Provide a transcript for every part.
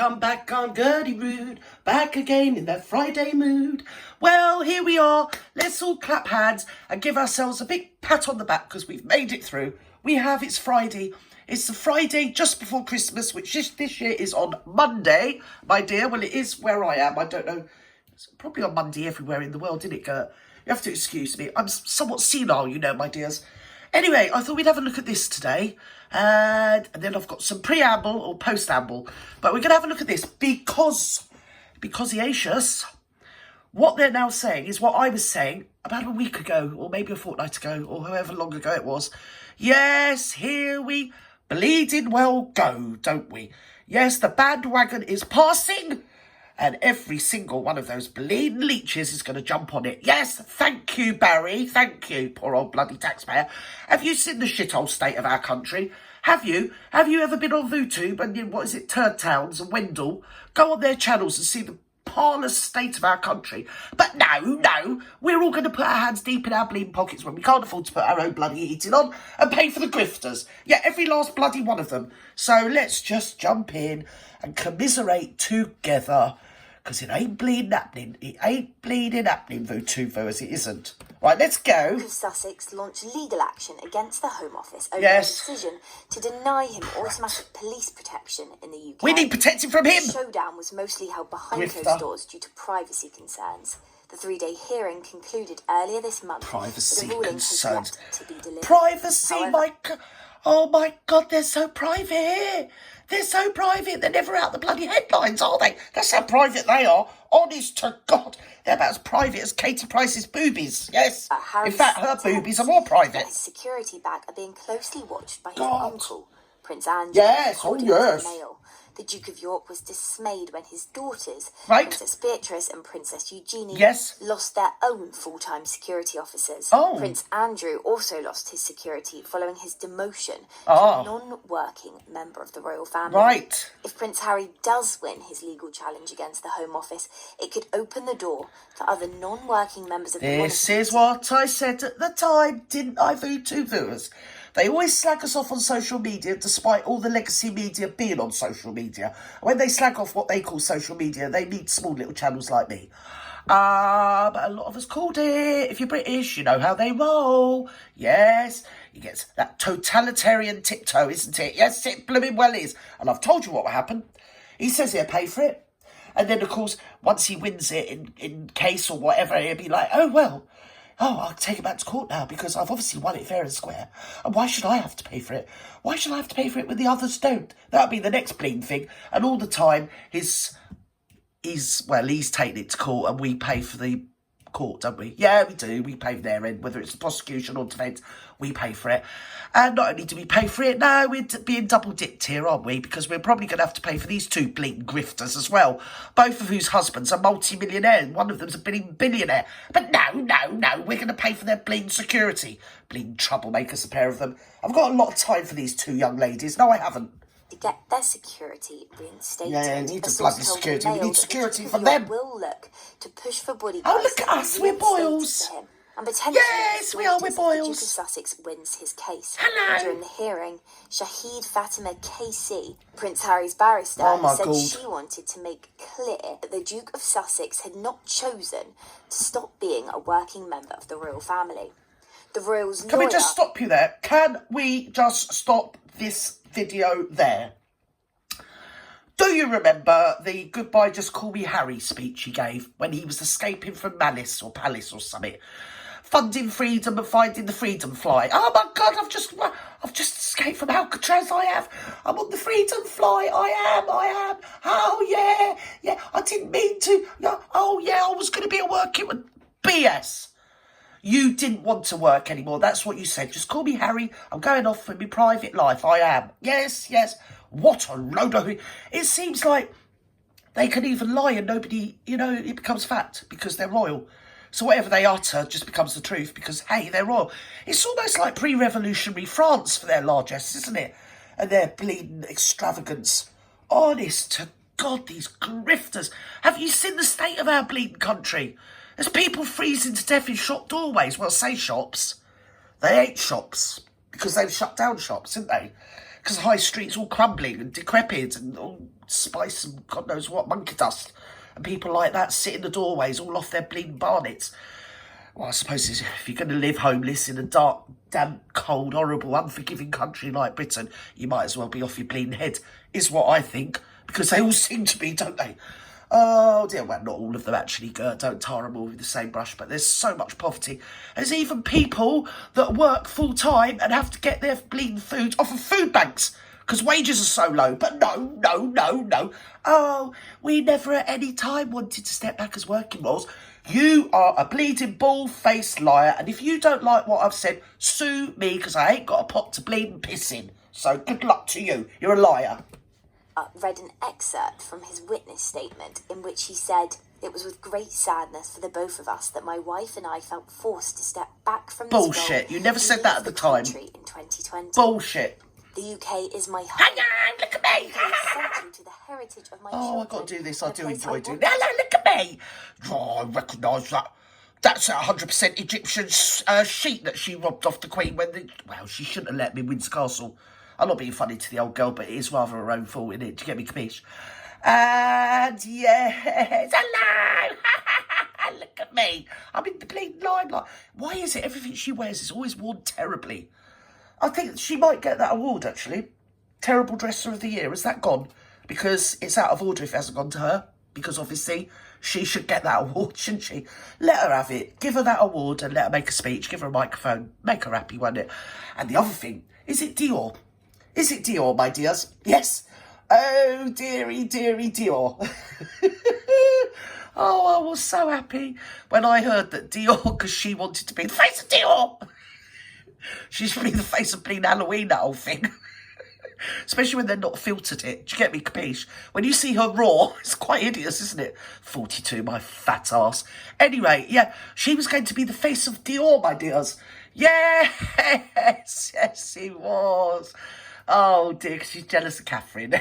I'm back on Gertie Rude, back again in that Friday mood. Well, here we are. Let's all clap hands and give ourselves a big pat on the back because we've made it through. It's Friday. It's the Friday just before Christmas, which this year is on Monday, my dear. Well, it is where I am. I don't know. It's probably on Monday everywhere in the world, isn't it, Gert? You have to excuse me. I'm somewhat senile, you know, my dears. Anyway, I thought we'd have a look at this today. And then I've got some preamble or post-amble. But we're going to have a look at this because Iasius, what they're now saying is what I was saying about a week ago, or maybe a fortnight ago, or however long ago it was. Yes, here we bleeding well go, don't we? Yes, the bandwagon is passing. And every single one of those bleeding leeches is going to jump on it. Yes, thank you, Barry. Thank you, poor old bloody taxpayer. Have you seen the shithole state of our country? Have you? Have you ever been on VooTube and, what is it, Turd Towns and Wendell? Go on their channels and see the parlous state of our country. But no, we're all going to put our hands deep in our bleeding pockets when we can't afford to put our own bloody heating on and pay for the grifters. Yeah, every last bloody one of them. So let's just jump in and commiserate together. Because it ain't bleeding happening. It ain't bleeding happening, VooTube, it isn't. Right, let's go. Duke of Sussex launched legal action against the Home Office over their decision to deny him automatic police protection in the UK. We need protection from him. The showdown was mostly held behind Grifter. closed doors due to privacy concerns. The 3-day hearing concluded earlier this month. Privacy but a ruling concerns. has yet to be delivered. Privacy, However, oh my God, they're so private. They're so private. They're never out the bloody headlines, are they? That's how private they are. Honest to God. They're about as private as Katie Price's boobies. Yes. In fact, her boobies are more private. His security bag are being closely watched by his God. uncle, Prince Andrew. Yes, according to the yes. Mail. The Duke of York was dismayed when his daughters, Right. Princess Beatrice and Princess Eugenie, Yes. lost their own full-time security officers. Oh. Prince Andrew also lost his security following his demotion Ah. to a non-working member of the royal family. Right. If Prince Harry does win his legal challenge against the Home Office, it could open the door for other non-working members of the This monarchy. is what I said at the time, didn't I, VooTube viewers? They always slag us off on social media despite all the legacy media being on social media. When they slag off what they call social media, they need small little channels like me. But a lot of us called it. If you're British, you know how they roll. Yes, you get that totalitarian tiptoe, isn't it? Yes, it blooming well is. And I've told you what will happen. He says he'll pay for it. And then, of course, once he wins it in case or whatever, he'll be like, I'll take it back to court now because I've obviously won it fair and square. And why should I have to pay for it? Why should I have to pay for it when the others don't? That'll be the next bleeding thing. And all the time, he's taking it to court and we pay for the court, don't we? Yeah, we do. We pay their end, whether it's the prosecution or defence, we pay for it. And not only do we pay for it, no, we're being double dipped here, aren't we? Because we're probably going to have to pay for these two bleeding grifters as well, both of whose husbands are multi-millionaires. One of them's a billionaire. But no, we're going to pay for their bleeding security. Bleeding troublemakers, a pair of them. I've got a lot of time for these two young ladies. No, I haven't. To get their security reinstated. Yeah, need A to source bloody told security. the We Mail need that security the for Duke of York them. will look to push for bodyguards. Oh, look at us, we're boils. For him. And potentially, Yes, we are, we're if the Duke of boils. Sussex wins his case. Hello. During the hearing, Shahid Fatima KC, Prince Harry's barrister, Oh, my said God. she wanted to make clear that the Duke of Sussex had not chosen to stop being a working member of the royal family. The royals' Can we just stop you there? Can we just stop this video there? Do you remember the Goodbye Just Call Me Harry speech he gave when he was escaping from Malice or Palace or something? Funding freedom and finding the freedom fly. Oh my God, I've just escaped from Alcatraz, I have. I'm on the freedom fly, I am. Oh yeah, I didn't mean to. Oh yeah, I was going to be a working with BS. You didn't want to work anymore. That's what you said. Just call me Harry. I'm going off with my private life. I am. Yes. What a load of... It seems like they can even lie and nobody, it becomes fact because they're royal. So whatever they utter just becomes the truth because, hey, they're royal. It's almost like pre-revolutionary France for their largesse, isn't it? And their bleeding extravagance. Honest to God, these grifters. Have you seen the state of our bleeding country? There's people freezing to death in shop doorways. Well, say shops. They ain't shops because they've shut down shops, didn't they? because the high street's all crumbling and decrepit and all spice and God knows what, monkey dust. And people like that sit in the doorways all off their bleeding barnets. Well, I suppose if you're going to live homeless in a dark, damp, cold, horrible, unforgiving country like Britain, you might as well be off your bleeding head, is what I think. Because they all seem to be, don't they? Oh dear, well, not all of them actually, don't tar them all with the same brush, but there's so much poverty. There's even people that work full time and have to get their bleeding food off of food banks because wages are so low. But no. Oh, we never at any time wanted to step back as working roles. You are a bleeding bald-faced liar, and if you don't like what I've said, sue me because I ain't got a pot to bleed and piss in. So good luck to you. You're a liar. Read an excerpt from his witness statement in which he said, "It was with great sadness for the both of us that my wife and I felt forced to step back from this Bullshit. role You never and said leave that at the time. country in 2020. Bullshit. The UK is my home. Hang on, look at me. It is central to the heritage of my children. Oh, I've got to do this. I and a do place enjoy doing want that. No, look at me. Oh, I recognise that. That's a 100% Egyptian sheet that she robbed off the Queen when well, she shouldn't have let me Windsor Castle. I'm not being funny to the old girl, but it is rather her own fault, isn't it? Do you get me, capiche? And yes, hello. Look at me. I'm in the bleeding limelight. Why is it everything she wears is always worn terribly? I think she might get that award, actually. Terrible Dresser of the Year. Has that gone? Because it's out of order if it hasn't gone to her. Because obviously she should get that award, shouldn't she? Let her have it. Give her that award and let her make a speech. Give her a microphone. Make her happy, won't it? And the other thing, is it Dior? Is it Dior, my dears? Yes. Oh, dearie Dior. Oh, I was so happy when I heard that Dior, because she wanted to be the face of Dior. She should be the face of Bleeding Halloween, that whole thing. Especially when they're not filtered it. Do you get me, capiche? When you see her raw, it's quite hideous, isn't it? 42, my fat ass. Anyway, yeah, she was going to be the face of Dior, my dears. Yes, she was. Oh, dear, 'cause she's jealous of Catherine.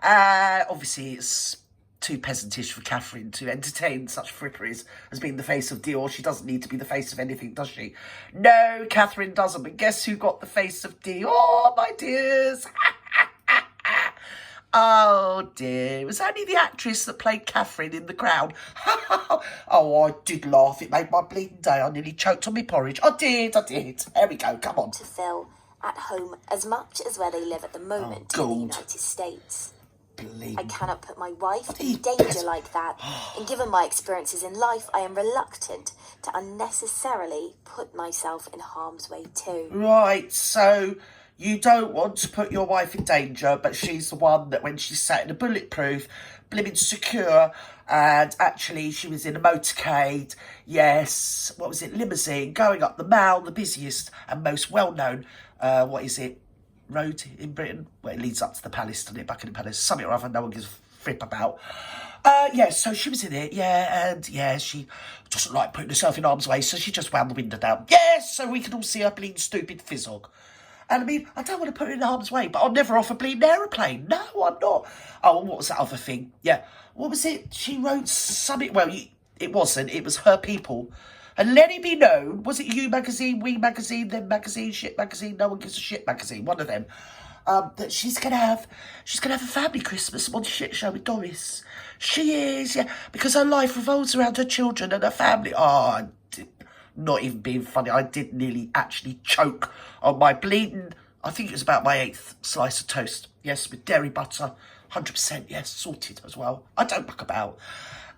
Obviously, it's too peasantish for Catherine to entertain such fripperies as being the face of Dior. She doesn't need to be the face of anything, does she? No, Catherine doesn't. But guess who got the face of Dior, my dears? Oh, dear. It was only the actress that played Catherine in The Crown. Oh, I did laugh. It made my bleeding day. I nearly choked on my porridge. I did. There we go. Come on. to fill at home as much as where they live at the moment in the God. United States. Bleeding. I cannot put my wife you in danger pes- like that, and given my experiences in life, I am reluctant to unnecessarily put myself in harm's way too. Right, so you don't want to put your wife in danger, but she's the one that when she sat in a bulletproof, blimmin' secure, and actually she was in a motorcade, yes, what was it, limousine, going up the Mall, the busiest and most well-known, road in Britain? Well, it leads up to the palace, doesn't it, Buckingham Palace, something or other, no one gives a flip about. So she was in it, and she doesn't like putting herself in harm's way, so she just wound the window down. Yes, so we can all see her bleeding stupid fizzog. And I mean, I don't want to put her in harm's way, but I'll never off a bleeding aeroplane. No, I'm not. Oh, what was that other thing? Yeah, what was it? She wrote something, well, it wasn't, it was Her People. And let it be known, was it You Magazine, We Magazine, Them Magazine, Shit Magazine, No One Gives a Shit Magazine, one of them, that she's gonna have a family Christmas on Shit Show with Doris. She is, yeah, because her life revolves around her children and her family. Oh, not even being funny, I did nearly actually choke on my bleeding, I think it was about my 8th slice of toast. Yes, with dairy butter, 100%, yes, salted as well. I don't muck about.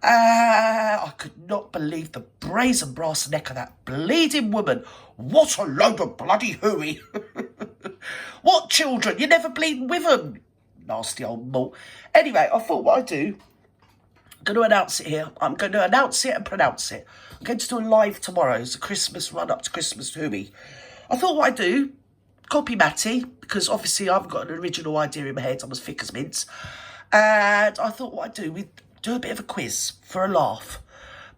I could not believe the brazen brass neck of that bleeding woman. What a load of bloody hooey. What children? You're never bleeding with them. Nasty old malt. Anyway, I thought what I'd do, I'm going to announce it here. I'm going to announce it and pronounce it. I'm going to do a live tomorrow. It's a Christmas run up to Christmas hooey. I thought what I'd do, copy Matty, because obviously I've got an original idea in my head. I'm as thick as mince. And I thought what I'd do, we'd do a bit of a quiz for a laugh.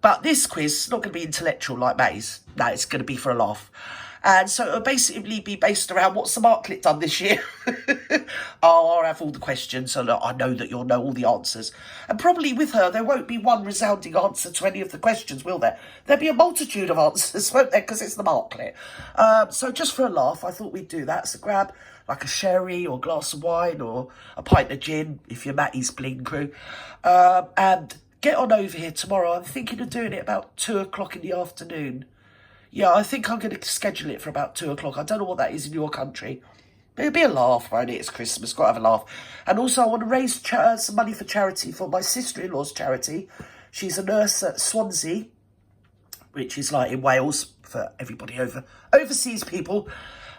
But this quiz is not going to be intellectual like May's. No, it's going to be for a laugh. And so it'll basically be based around what's the Marklet done this year. I'll have all the questions, so I know that you'll know all the answers. And probably with her, there won't be one resounding answer to any of the questions, will there? There'll be a multitude of answers, won't there? Because it's the Marklet. So just for a laugh, I thought we'd do that. So grab like a sherry or a glass of wine or a pint of gin, if you're Matty's Bling Crew. And get on over here tomorrow. I'm thinking of doing it about 2 o'clock in the afternoon. Yeah, I think I'm going to schedule it for about 2 o'clock. I don't know what that is in your country. But it'll be a laugh, won't it? It's Christmas, got to have a laugh. And also, I want to raise some money for charity for my sister-in-law's charity. She's a nurse at Swansea, which is like in Wales for everybody overseas people.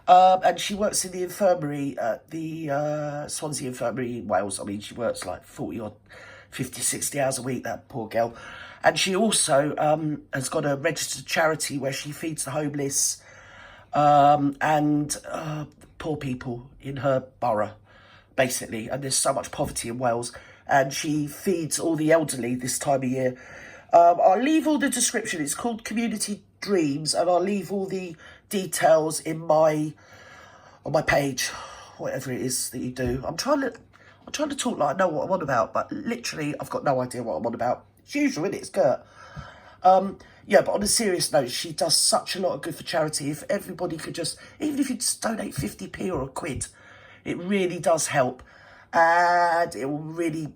And she works in the infirmary at the Swansea Infirmary in Wales. I mean, she works like 40 or 50, 60 hours a week, that poor girl. And she also has got a registered charity where she feeds the homeless and poor people in her borough, basically. And there's so much poverty in Wales. And she feeds all the elderly this time of year. I'll leave all the description. It's called Community Dreams, and I'll leave all the details on my page, whatever it is that you do. I'm trying to talk like I know what I'm on about, but literally I've got no idea what I'm on about. It's usual, isn't it? It's Gert. Yeah, but on a serious note, she does such a lot of good for charity. If everybody could just, even if you just donate 50p or a quid, it really does help. And it will really,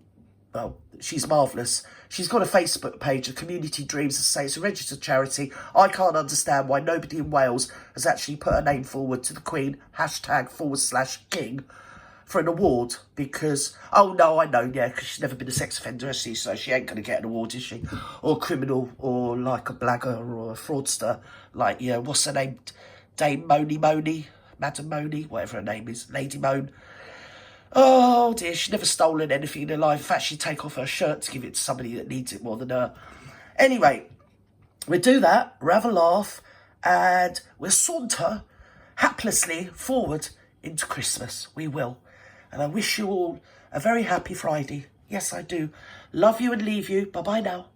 well, she's marvellous. She's got a Facebook page, a Community Dreams, as I say, it's a registered charity. I can't understand why nobody in Wales has actually put her name forward to the Queen, #/King, for an award, because, oh no, I know, yeah, because she's never been a sex offender, has she? So she ain't going to get an award, is she? Or a criminal, or like a blagger, or a fraudster, like, yeah, what's her name? Dame Moni, Madam Moni, whatever her name is, Lady Moan. Oh dear, she's never stolen anything in her life. In fact, she'd take off her shirt to give it to somebody that needs it more than her. Anyway, we'll do that, we'll have a laugh, and we'll saunter haplessly forward into Christmas. We will. And I wish you all a very happy Friday. Yes, I do. Love you and leave you. Bye-bye now.